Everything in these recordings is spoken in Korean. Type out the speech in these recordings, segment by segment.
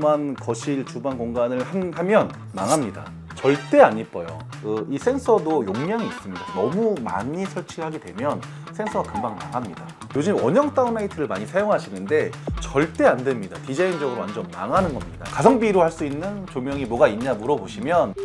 만 거실 주방 공간을 하면 망합니다. 절대 안 이뻐요. 이 센서도 용량이 있습니다. 너무 많이 설치하게 되면 센서가 금방 망합니다. 요즘 원형 다운라이트를 많이 사용하시는데 절대 안 됩니다. 디자인적으로 완전 망하는 겁니다. 가성비로 할 수 있는 조명이 뭐가 있냐 물어보시면.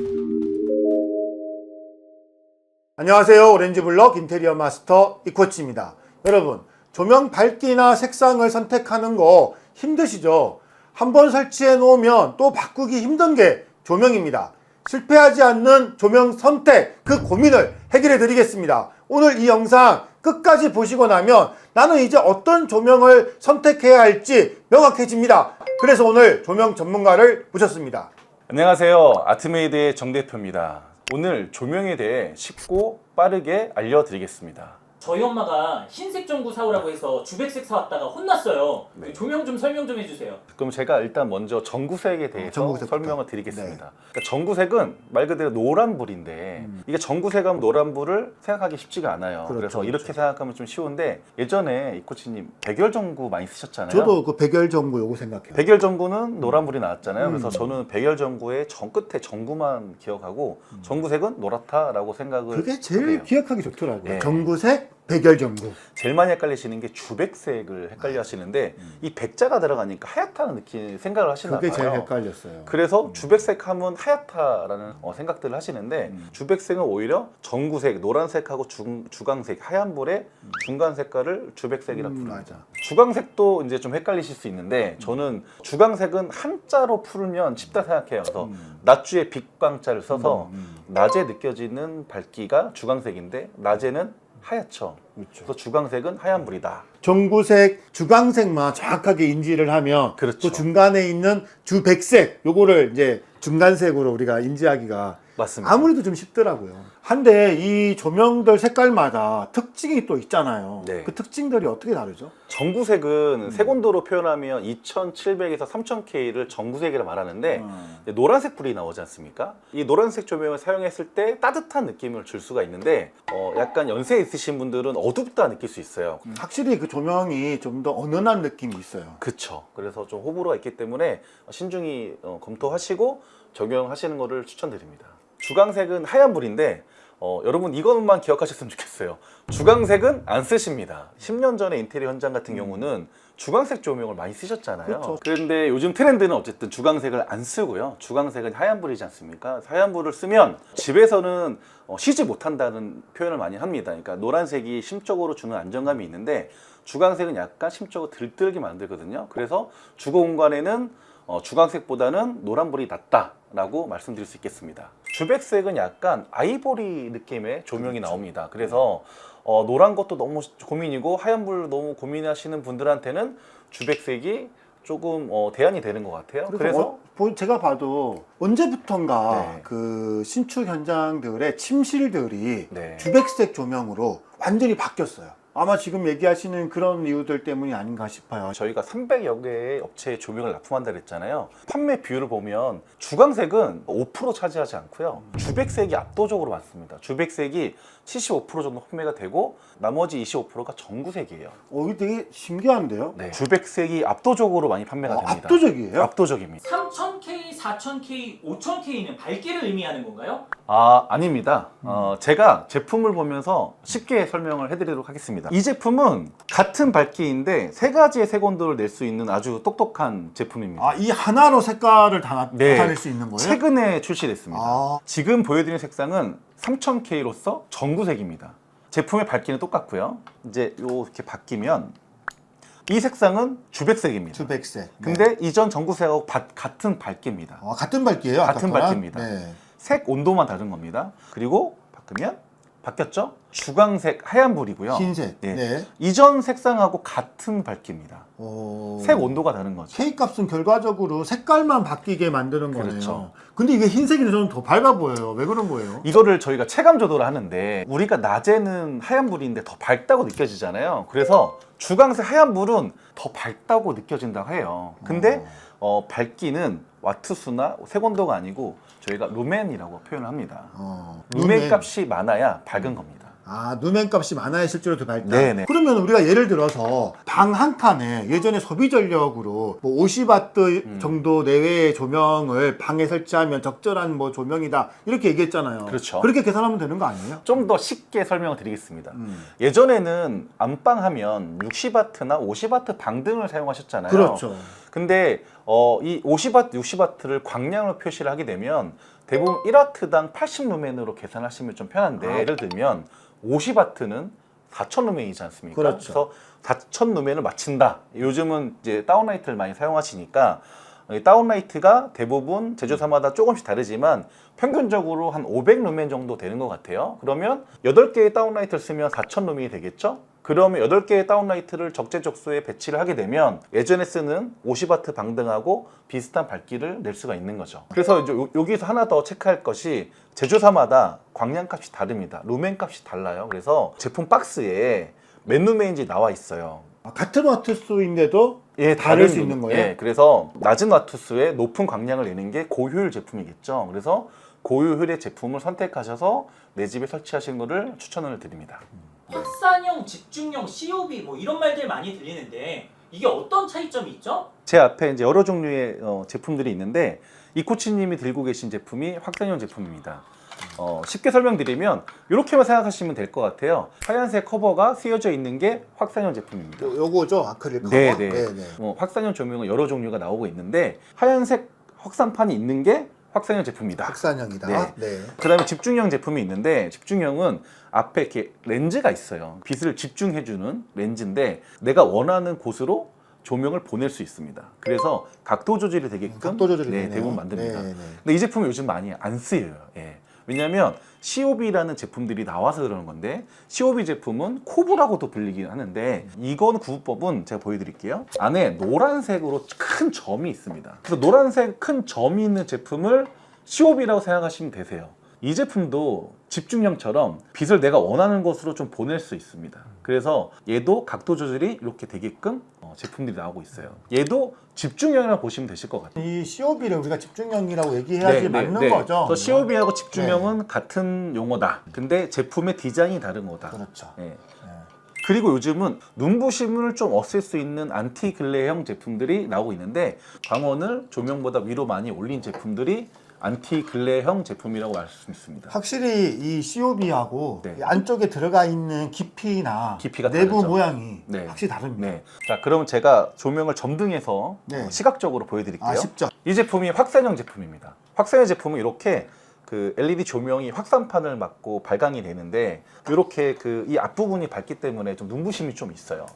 안녕하세요. 오렌지블럭 인테리어 마스터 이코치입니다. 여러분, 조명 밝기나 색상을 선택하는 거 힘드시죠? 한번 설치해 놓으면 또 바꾸기 힘든 게 조명입니다. 실패하지 않는 조명 선택, 그 고민을 해결해 드리겠습니다. 오늘 이 영상 끝까지 보시고 나면 나는 이제 어떤 조명을 선택해야 할지 명확해집니다. 그래서 오늘 조명 전문가를 모셨습니다. 안녕하세요. 아트메이드의 정 대표입니다. 오늘 조명에 대해 쉽고 빠르게 알려드리겠습니다. 저희 엄마가 흰색 전구 사오라고 해서 주백색 사왔다가 혼났어요. 네. 조명 좀 설명 좀 해주세요. 그럼 제가 일단 먼저 전구색에 대해서 전구색부터. 설명을 드리겠습니다. 그러니까 전구색은 말 그대로 노란불인데 이게 전구색하면 노란불을 생각하기 쉽지가 않아요. 그렇죠, 그래서 이렇게 그렇죠. 생각하면 좀 쉬운데 예전에 이코치님 백열전구 많이 쓰셨잖아요. 저도 그 백열전구 요거 생각해요. 백열전구는 노란불이 나왔잖아요. 그래서 저는 백열전구의 정 끝에 전구만 기억하고 전구색은 노랗다라고 생각을 그게 제일 해요. 기억하기 좋더라고요. 네. 전구색, 백열전구. 제일 많이 헷갈리시는 게 주백색을 헷갈려 하시는데 이 백자가 들어가니까 하얗다는 느낌 생각을 하시나 봐요. 그게 제일 헷갈렸어요. 그래서 주백색 하면 하얗다라는 생각들을 하시는데 주백색은 오히려 전구색, 노란색하고 주광색, 하얀불의 중간 색깔을 주백색이라고 부릅니다. 맞아. 주광색도 이제 좀 헷갈리실 수 있는데 저는 주광색은 한자로 풀면 쉽다 생각해요. 그래서 낮주에 빛광자를 써서 낮에 느껴지는 밝기가 주광색인데 낮에는 하얗죠. 그렇죠. 그래서 주광색은 하얀불이다. 전구색, 주광색만 정확하게 인지를 하면 그렇죠. 또 중간에 있는 주백색 요거를 이제 중간색으로 우리가 인지하기가 맞습니다. 아무래도 좀 쉽더라고요. 한데 이 조명들 색깔마다 특징이 또 있잖아요. 네. 그 특징들이 어떻게 다르죠? 전구색은 색온도로 표현하면 2700에서 3000K를 전구색이라 말하는데 이제 노란색 불이 나오지 않습니까? 이 노란색 조명을 사용했을 때 따뜻한 느낌을 줄 수가 있는데 약간 연세 있으신 분들은 어둡다 느낄 수 있어요. 확실히 그 조명이 좀 더 은은한 느낌이 있어요. 그쵸. 그래서 좀 호불호가 있기 때문에 신중히 검토하시고 적용하시는 것을 추천드립니다. 주광색은 하얀 불인데 여러분 이것만 기억하셨으면 좋겠어요. 주광색은 안 쓰십니다. 10년 전에 인테리어 현장 같은 경우는 주광색 조명을 많이 쓰셨잖아요. 그렇죠. 그런데 요즘 트렌드는 어쨌든 주광색을 안 쓰고요. 주광색은 하얀불이지 않습니까? 하얀불을 쓰면 집에서는 쉬지 못한다는 표현을 많이 합니다. 그러니까 노란색이 심적으로 주는 안정감이 있는데 주광색은 약간 심적으로 들뜨게 만들거든요. 그래서 주거 공간에는 주광색보다는 노란불이 낫다라고 말씀드릴 수 있겠습니다. 주백색은 약간 아이보리 느낌의 조명이 나옵니다. 그래서 노란 것도 너무 고민이고 하얀불 너무 고민하시는 분들한테는 주백색이 조금 대안이 되는 것 같아요. 그래서 제가 봐도 언제부턴가 네. 그 신축 현장들의 침실들이 네. 주백색 조명으로 완전히 바뀌었어요. 아마 지금 얘기하시는 그런 이유들 때문이 아닌가 싶어요. 저희가 300여 개의 업체에 조명을 납품한다 그랬잖아요. 판매 비율을 보면 주광색은 5% 차지하지 않고요. 주백색이 압도적으로 많습니다. 주백색이 75% 정도 판매가 되고 나머지 25%가 전구색이에요. 이게 되게 신기한데요? 네. 주백색이 압도적으로 많이 판매가 됩니다. 압도적이에요? 압도적입니다. 3000K, 4000K, 5000K는 밝기를 의미하는 건가요? 아닙니다. 제가 제품을 보면서 쉽게 설명을 해드리도록 하겠습니다. 이 제품은 같은 밝기인데 세 가지의 색온도를 낼 수 있는 아주 똑똑한 제품입니다. 이 하나로 색깔을 다 네. 나타낼 수 있는 거예요? 최근에 출시됐습니다. 아. 지금 보여드리는 색상은 3000K로서 전구색입니다. 제품의 밝기는 똑같고요. 이제 이렇게 바뀌면 이 색상은 주백색입니다. 주백색. 근데 이전 전구색하고 같은 밝기입니다. 같은 밝기예요? 같은 아까랑? 밝기입니다. 네. 색 온도만 다른 겁니다. 그리고 바꾸면 바뀌었죠? 주광색 하얀불이고요. 흰색. 네. 네. 이전 색상하고 같은 밝기입니다. 오. 색 온도가 다른 거죠. K 값은 결과적으로 색깔만 바뀌게 만드는 거네요. 그렇죠. 근데 이게 흰색이 저는 더 밝아 보여요. 왜 그런 거예요? 이거를 저희가 체감 조도를 하는데 우리가 낮에는 하얀불인데 더 밝다고 느껴지잖아요. 그래서 주광색 하얀불은 더 밝다고 느껴진다고 해요. 근데 밝기는 와트수나 색온도가 아니고 저희가 루멘이라고 표현을 합니다. 루멘 값이 많아야 밝은 겁니다. 아, 누멘 값이 많아야 실제로 더 밝다. 네네. 그러면 우리가 예를 들어서 방 한 칸에 예전에 소비 전력으로 뭐 50와트 정도 내외의 조명을 방에 설치하면 적절한 뭐 조명이다 이렇게 얘기했잖아요. 그렇죠. 그렇게 계산하면 되는 거 아니에요? 좀 더 쉽게 설명을 드리겠습니다. 예전에는 안방 하면 60와트나 50와트 방등을 사용하셨잖아요. 그렇죠. 근데 이 50와트, 60와트를 광량으로 표시를 하게 되면 대부분 1와트당 80루멘으로 계산하시면 좀 편한데 예를 들면 50와트는 4000루멘이지 않습니까? 그렇죠. 그래서 4000루멘을 맞춘다. 요즘은 이제 다운라이트를 많이 사용하시니까 이 다운라이트가 대부분 제조사마다 조금씩 다르지만 평균적으로 한 500루멘 정도 되는 것 같아요. 그러면 8개의 다운라이트를 쓰면 4000루멘이 되겠죠? 그러면 8개의 다운라이트를 적재적소에 배치를 하게 되면 예전에 쓰는 50와트 방등하고 비슷한 밝기를 낼 수가 있는 거죠. 그래서 이제 여기서 하나 더 체크할 것이 제조사마다 광량값이 다릅니다. 루멘 값이 달라요. 그래서 제품 박스에 몇 루멘인지 나와 있어요. 아, 같은 와트 수인데도 예, 다를 수 있는 거예요? 예, 그래서 낮은 와트수에 높은 광량을 내는 게 고효율 제품이겠죠. 그래서 고효율의 제품을 선택하셔서 내 집에 설치하시는 것을 추천을 드립니다. 확산형, 집중형, COB 뭐 이런 말들 많이 들리는데 이게 어떤 차이점이 있죠? 제 앞에 이제 여러 종류의 제품들이 있는데 이 코치님이 들고 계신 제품이 확산형 제품입니다. 쉽게 설명드리면 이렇게만 생각하시면 될 것 같아요. 하얀색 커버가 쓰여져 있는 게 확산형 제품입니다. 요거죠, 아크릴 커버. 네네. 네네. 확산형 조명은 여러 종류가 나오고 있는데 하얀색 확산판이 있는 게 확산형 제품이다. 확산형이다. 네. 네. 그다음에 집중형 제품이 있는데 집중형은 앞에 이렇게 렌즈가 있어요. 빛을 집중해주는 렌즈인데 내가 원하는 곳으로 조명을 보낼 수 있습니다. 그래서 각도 조절이 되게끔 각도 조절이 네, 되네요. 대부분 만듭니다. 네네. 근데 이 제품은 요즘 많이 안 쓰여요. 예. 왜냐하면 COB라는 제품들이 나와서 그러는 건데 COB 제품은 코브라고도 불리긴 하는데 이건 구분법은 제가 보여드릴게요. 안에 노란색으로 큰 점이 있습니다. 그래서 노란색 큰 점이 있는 제품을 COB라고 생각하시면 되세요. 이 제품도 집중형처럼 빛을 내가 원하는 곳으로 좀 보낼 수 있습니다. 그래서 얘도 각도 조절이 이렇게 되게끔 제품들이 나오고 있어요. 얘도 집중형이라고 보시면 되실 것 같아요. 이 COB를 우리가 집중형이라고 얘기해야지 맞는 거죠. 그래서 COB하고 집중형은 같은 용어다. 근데 제품의 디자인이 다른 거다. 그렇죠. 예. 그리고 요즘은 눈부심을 좀 없앨 수 있는 안티 글레형 제품들이 나오고 있는데 광원을 조명보다 위로 많이 올린 제품들이 안티 글레형 제품이라고 말 수 있습니다. 확실히 이 COB하고 네. 안쪽에 들어가 있는 깊이나 깊이가 내부 다르죠. 모양이 네. 확실히 다릅니다. 네. 자, 그럼 제가 조명을 점등해서 네. 시각적으로 보여드릴게요. 아, 쉽죠. 이 제품이 확산형 제품입니다. 확산형 제품은 이렇게 그 LED 조명이 확산판을 맞고 발광이 되는데 이렇게 그 이 앞부분이 밝기 때문에 좀 눈부심이 좀 있어요.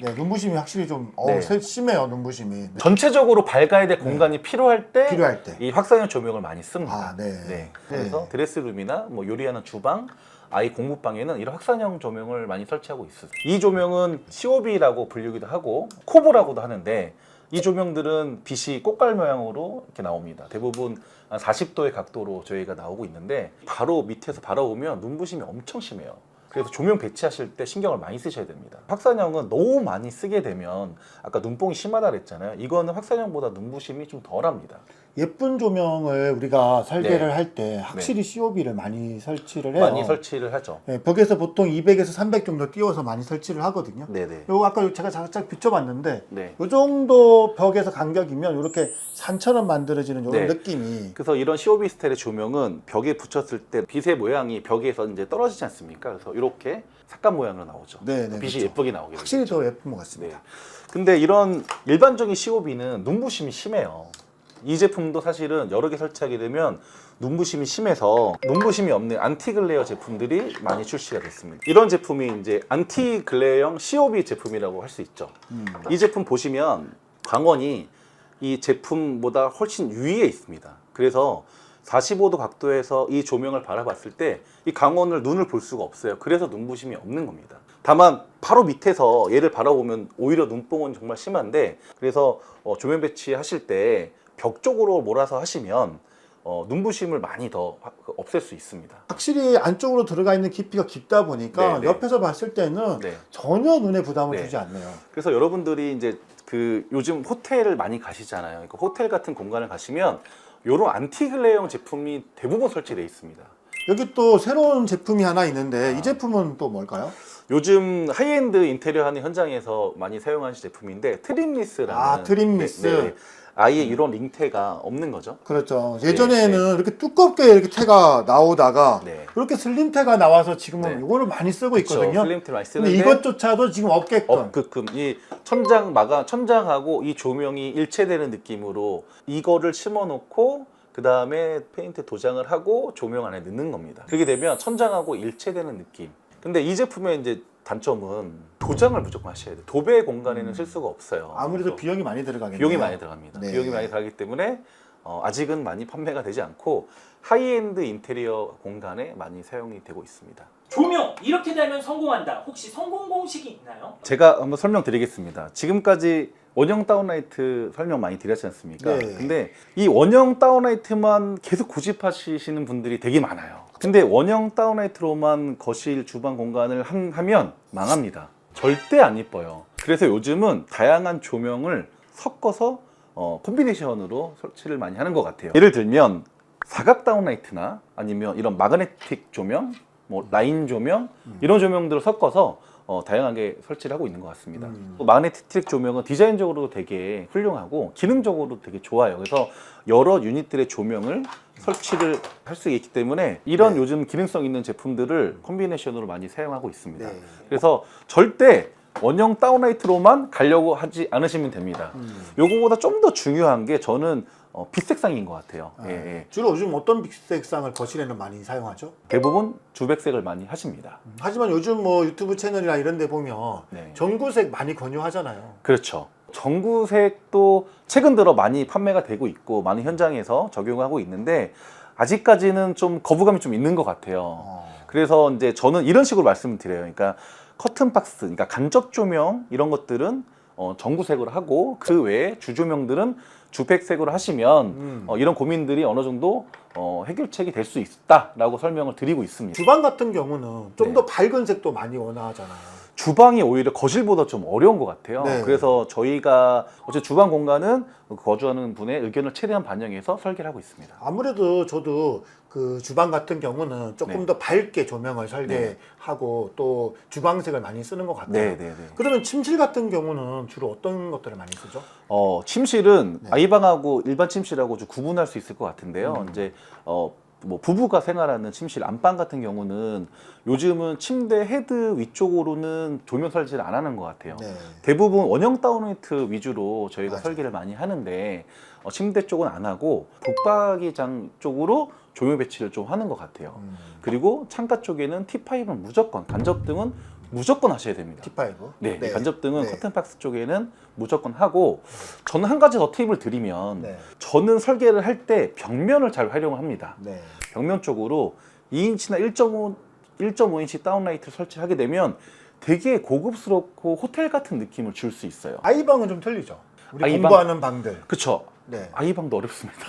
네, 눈부심이 확실히 좀 네. 심해요, 눈부심이. 네. 전체적으로 밝아야 될 공간이 필요할 때 필요할 때. 이 확산형 조명을 많이 씁니다. 아, 네. 그래서 네. 드레스룸이나 뭐 요리하는 주방, 아이 공부방에는 이런 확산형 조명을 많이 설치하고 있어요. 이 조명은 COB라고 불리기도 하고 코브라고도 하는데 이 조명들은 빛이 꽃갈 모양으로 이렇게 나옵니다. 대부분 한 40도의 각도로 저희가 나오고 있는데 바로 밑에서 바라보면 눈부심이 엄청 심해요. 그래서 조명 배치하실 때 신경을 많이 쓰셔야 됩니다. 확산형은 너무 많이 쓰게 되면 아까 눈뽕이 심하다 그랬잖아요. 이거는 확산형보다 눈부심이 좀 덜합니다. 예쁜 조명을 우리가 설계를 네. 할 때 확실히 COB를 많이 설치를 해요. 많이 설치를 하죠. 네, 벽에서 보통 200에서 300 정도 띄워서 많이 설치를 하거든요. 네네. 요거 아까 제가 살짝 비춰봤는데 네. 요 정도 벽에서 간격이면 이렇게 산처럼 만들어지는 이런 네. 느낌이 그래서 이런 COB 스타일의 조명은 벽에 붙였을 때 빛의 모양이 벽에서 이제 떨어지지 않습니까? 그래서 이렇게 삭감 모양으로 나오죠. 네, 네, 빛이 그렇죠. 예쁘게 나오게 확실히 되죠. 더 예쁜 것 네. 같습니다. 근데 이런 일반적인 COB는 눈부심이 심해요. 이 제품도 사실은 여러 개 설치하게 되면 눈부심이 심해서 눈부심이 없는 안티글레어 제품들이 많이 출시가 됐습니다. 이런 제품이 이제 안티글레어형 COB 제품이라고 할 수 있죠. 이 제품 보시면 광원이 이 제품보다 훨씬 위에 있습니다. 그래서 45도 각도에서 이 조명을 바라봤을 때 이 광원을 눈을 볼 수가 없어요. 그래서 눈부심이 없는 겁니다. 다만 바로 밑에서 얘를 바라보면 오히려 눈뽕은 정말 심한데 그래서 조명 배치하실 때 벽 쪽으로 몰아서 하시면 눈부심을 많이 더 없앨 수 있습니다. 확실히 안쪽으로 들어가 있는 깊이가 깊다 보니까 네, 네. 옆에서 봤을 때는 네. 전혀 눈에 부담을 네. 주지 않네요. 그래서 여러분들이 이제 그 요즘 호텔을 많이 가시잖아요. 그러니까 호텔 같은 공간을 가시면 이런 안티글레어형 제품이 대부분 설치되어 있습니다. 여기 또 새로운 제품이 하나 있는데 이 제품은 또 뭘까요? 요즘 하이엔드 인테리어 하는 현장에서 많이 사용하는 제품인데 트림리스라는 트림리스. 아예 이런 링테가 없는 거죠. 그렇죠. 예전에는 이렇게 두껍게 이렇게 태가 나오다가 네. 이렇게 슬림태가 나와서 지금은 네. 이거를 많이 쓰고 있거든요. 슬림트 많이 근데 쓰는데 이것조차도 지금 없게끔. 없게끔 이 천장하고 이 조명이 일체되는 느낌으로 이거를 심어놓고 그 다음에 페인트 도장을 하고 조명 안에 넣는 겁니다. 그렇게 되면 천장하고 일체되는 느낌. 근데 이 제품의 이제 단점은 도장을 무조건 하셔야 돼요. 도배 공간에는 쓸 수가 없어요. 아무래도 그래서 비용이 많이 들어가겠네요. 비용이 많이 들어갑니다. 네. 비용이 많이 들어가기 때문에 아직은 많이 판매가 되지 않고 하이엔드 인테리어 공간에 많이 사용이 되고 있습니다. 조명 이렇게 되면 성공한다. 혹시 성공 공식이 있나요? 제가 한번 설명드리겠습니다. 지금까지 원형 다운라이트 설명 많이 드렸지 않습니까? 네. 근데 이 원형 다운라이트만 계속 고집하시는 분들이 되게 많아요. 근데 원형 다운라이트로만 거실, 주방 공간을 하면 망합니다. 절대 안 이뻐요. 그래서 요즘은 다양한 조명을 섞어서 콤비네이션으로 설치를 많이 하는 것 같아요. 예를 들면 사각 다운라이트나 아니면 이런 마그네틱 조명, 뭐 라인 조명 이런 조명들을 섞어서 다양하게 설치를 하고 있는 것 같습니다. 또 마그네틱 조명은 디자인적으로 되게 훌륭하고 기능적으로 되게 좋아요. 그래서 여러 유닛들의 조명을 설치를 할 수 있기 때문에 이런 요즘 기능성 있는 제품들을 콤비네이션으로 많이 사용하고 있습니다. 네. 그래서 절대 원형 다운라이트로만 가려고 하지 않으시면 됩니다. 요거보다 좀 더 중요한 게 저는 빛 색상인 것 같아요. 예, 예. 주로 요즘 어떤 색상을 거실에는 많이 사용하죠? 대부분 주백색을 많이 하십니다. 하지만 요즘 뭐 유튜브 채널이나 이런 데 보면 네. 전구색 많이 권유하잖아요. 그렇죠. 전구색도 최근 들어 많이 판매가 되고 있고 많은 현장에서 적용하고 있는데 아직까지는 좀 거부감이 좀 있는 것 같아요. 그래서 이제 저는 이런 식으로 말씀을 드려요. 그러니까 커튼 박스, 그러니까 간접 조명 이런 것들은 전구색으로 하고 그 외에 주조명들은 주백색으로 하시면 이런 고민들이 어느 정도 해결책이 될 수 있다라고 설명을 드리고 있습니다. 주방 같은 경우는 좀 네. 더 밝은 색도 많이 원하잖아요. 주방이 오히려 거실보다 좀 어려운 것 같아요. 네. 그래서 저희가 어제 주방 공간은 거주하는 분의 의견을 최대한 반영해서 설계를 하고 있습니다. 아무래도 저도 그 주방 같은 경우는 조금 네. 더 밝게 조명을 설계하고 또 주광색을 많이 쓰는 것 같아요. 네, 네, 네. 그러면 침실 같은 경우는 주로 어떤 것들을 많이 쓰죠? 침실은 네. 아이방하고 일반 침실하고 좀 구분할 수 있을 것 같은데요. 이제 뭐 부부가 생활하는 침실 안방 같은 경우는 요즘은 침대 헤드 위쪽으로는 조명 설치를 안 하는 것 같아요. 네. 대부분 원형 다운라이트 위주로 저희가 맞아요. 설계를 많이 하는데 침대 쪽은 안 하고 붙박이장 쪽으로 조명 배치를 좀 하는 것 같아요. 그리고 창가 쪽에는 T5는 무조건, 간접등은 무조건 하셔야 됩니다. T5. 네, 간접등은 네. 커튼박스 쪽에는 무조건 하고 저는 한 가지 더 팁을 드리면 네. 저는 설계를 할 때 벽면을 잘 활용을 합니다. 네. 벽면 쪽으로 2인치나 1.5인치 다운라이트를 설치하게 되면 되게 고급스럽고 호텔 같은 느낌을 줄 수 있어요. 아이방은 좀 틀리죠. 우리 아이방? 공부하는 방들. 그쵸? 네. 아이방도 어렵습니다.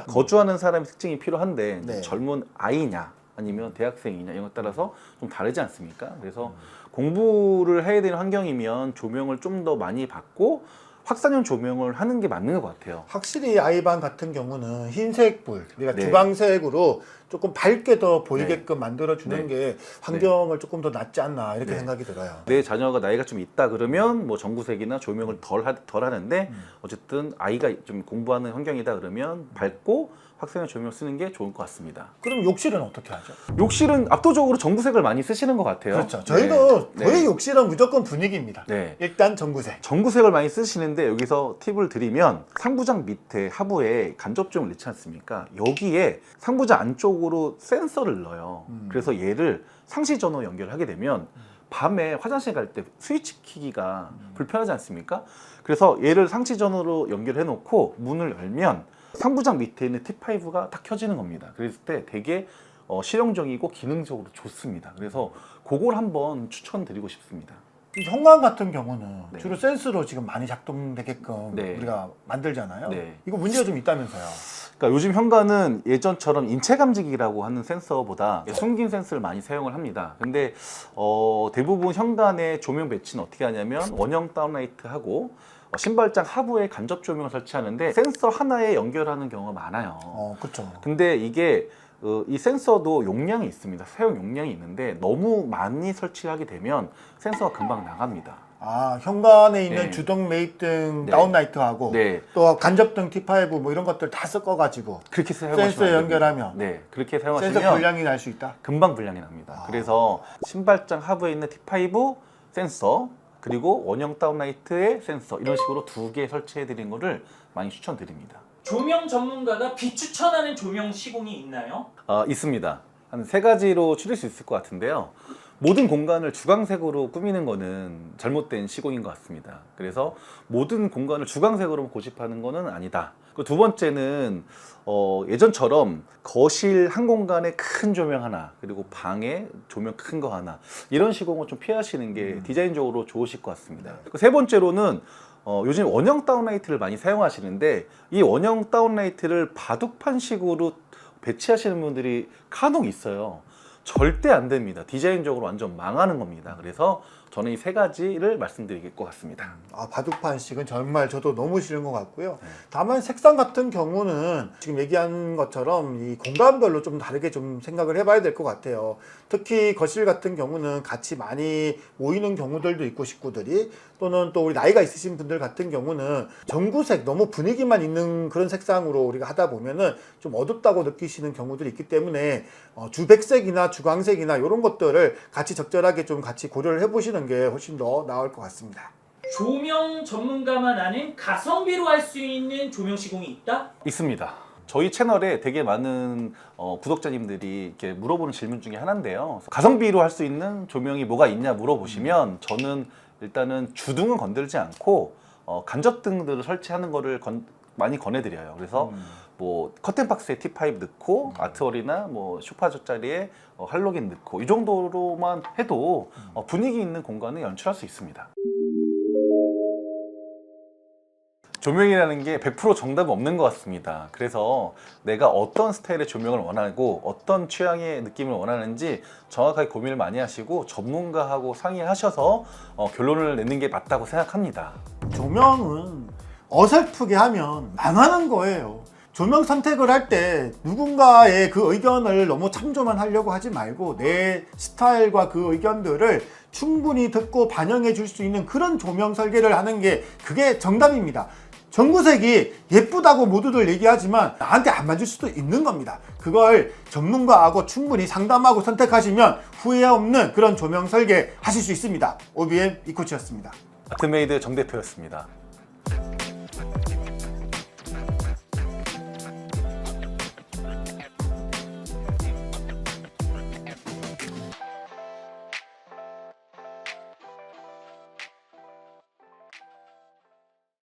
거주하는 사람의 특징이 필요한데 네. 젊은 아이냐 아니면 대학생이냐 이런 것 따라서 좀 다르지 않습니까? 그래서 공부를 해야 되는 환경이면 조명을 좀 더 많이 받고 확산형 조명을 하는 게 맞는 것 같아요. 확실히 아이방 같은 경우는 흰색 불, 그러니까 네. 주광색으로 조금 밝게 더 보이게끔 만들어주는 네. 게 환경을 조금 더 낫지 않나 이렇게 네. 생각이 들어요. 내 자녀가 나이가 좀 있다 그러면 뭐 전구색이나 조명을 덜 하는데 어쨌든 아이가 좀 공부하는 환경이다 그러면 밝고 확산형 조명을 쓰는 게 좋을 것 같습니다. 그럼 욕실은 어떻게 하죠? 욕실은 압도적으로 전구색을 많이 쓰시는 것 같아요. 그렇죠. 저희도 네. 저희 네. 욕실은 무조건 분위기입니다. 네. 일단 전구색. 전구색을 많이 쓰시는데 여기서 팁을 드리면 상부장 밑에 하부에 간접점을 넣지 않습니까? 여기에 상부장 안쪽으로 센서를 넣어요. 그래서 얘를 상시 전원 연결하게 되면 밤에 화장실 갈 때 스위치 키기가 불편하지 않습니까? 그래서 얘를 상시 전원으로 연결해 놓고 문을 열면 상부장 밑에 있는 T5가 딱 켜지는 겁니다. 그랬을 때 되게 실용적이고 기능적으로 좋습니다. 그래서 그걸 한번 추천드리고 싶습니다. 이 현관 같은 경우는 네. 주로 센스로 지금 많이 작동되게끔 네. 우리가 만들잖아요. 네. 이거 문제가 좀 있다면서요? 그러니까 요즘 현관은 예전처럼 인체 감지기라고 하는 센서보다 숨긴 센서를 많이 사용을 합니다. 근데 대부분 현관의 조명 배치는 어떻게 하냐면 원형 다운라이트하고 신발장 하부에 간접 조명을 설치하는데 센서 하나에 연결하는 경우가 많아요. 그렇죠. 근데 이게 이 센서도 용량이 있습니다. 사용 용량이 있는데 너무 많이 설치하게 되면 센서가 금방 나갑니다. 아, 현관에 있는 네. 주동 메이트등 네. 다운라이트하고 네. 또 간접등 T5 뭐 이런 것들 다 섞어가지고 그렇게 사용하시면 센서에 안 됩니다. 연결하면 네, 그렇게 센서 사용하시면 불량이 날 수 있다. 금방 불량이 납니다. 아. 그래서 신발장 하부에 있는 T5 센서 그리고 원형 다운라이트의 센서 이런 식으로 2개 설치해 드린 거를 많이 추천드립니다. 조명 전문가가 비추천하는 조명 시공이 있나요? 있습니다. 한 3가지로 추릴 수 있을 것 같은데요. 모든 공간을 주광색으로 꾸미는 거는 잘못된 시공인 것 같습니다. 그래서 모든 공간을 주광색으로 고집하는 거는 아니다. 그 2번째는 예전처럼 거실 한 공간에 큰 조명 하나 그리고 방에 조명 큰 거 하나 이런 시공을 좀 피하시는 게 디자인적으로 좋으실 것 같습니다. 그 3번째로는 요즘 원형 다운라이트를 많이 사용하시는데 이 원형 다운라이트를 바둑판식으로 배치하시는 분들이 간혹 있어요. 절대 안 됩니다. 디자인적으로 완전 망하는 겁니다. 그래서 저는 이 3가지를 말씀드릴 것 같습니다. 아, 바둑판식은 정말 저도 너무 싫은 것 같고요. 다만 색상 같은 경우는 지금 얘기한 것처럼 이 공간별로 좀 다르게 좀 생각을 해봐야 될 것 같아요. 특히 거실 같은 경우는 같이 많이 모이는 경우들도 있고 식구들이 또는 또 우리 나이가 있으신 분들 같은 경우는 전구색 너무 분위기만 있는 그런 색상으로 우리가 하다 보면은 좀 어둡다고 느끼시는 경우들이 있기 때문에 주백색이나 주광색이나 이런 것들을 같이 적절하게 좀 같이 고려를 해보시는 게 훨씬 더 나을 것 같습니다. 조명 전문가만 아는 가성비로 할 수 있는 조명 시공이 있다? 있습니다. 저희 채널에 되게 많은 구독자님들이 이렇게 물어보는 질문 중에 하나인데요. 가성비로 할 수 있는 조명이 뭐가 있냐 물어보시면 저는 일단은 주등은 건들지 않고 간접등들을 설치하는 거를 많이 권해드려요. 그래서 뭐 커튼박스에 T5 넣고 아트월이나 뭐 소파 자리에 할로겐 넣고 이 정도로만 해도 분위기 있는 공간을 연출할 수 있습니다. 조명이라는 게 100% 정답은 없는 것 같습니다. 그래서 내가 어떤 스타일의 조명을 원하고 어떤 취향의 느낌을 원하는지 정확하게 고민을 많이 하시고 전문가하고 상의하셔서 결론을 내는 게 맞다고 생각합니다. 조명은 어설프게 하면 망하는 거예요. 조명 선택을 할 때 누군가의 그 의견을 너무 참조만 하려고 하지 말고 내 스타일과 그 의견들을 충분히 듣고 반영해 줄 수 있는 그런 조명 설계를 하는 게 그게 정답입니다. 전구색이 예쁘다고 모두들 얘기하지만 나한테 안 맞을 수도 있는 겁니다. 그걸 전문가하고 충분히 상담하고 선택하시면 후회 없는 그런 조명 설계 하실 수 있습니다. OBM 이코치였습니다. 아트메이드 정 대표였습니다.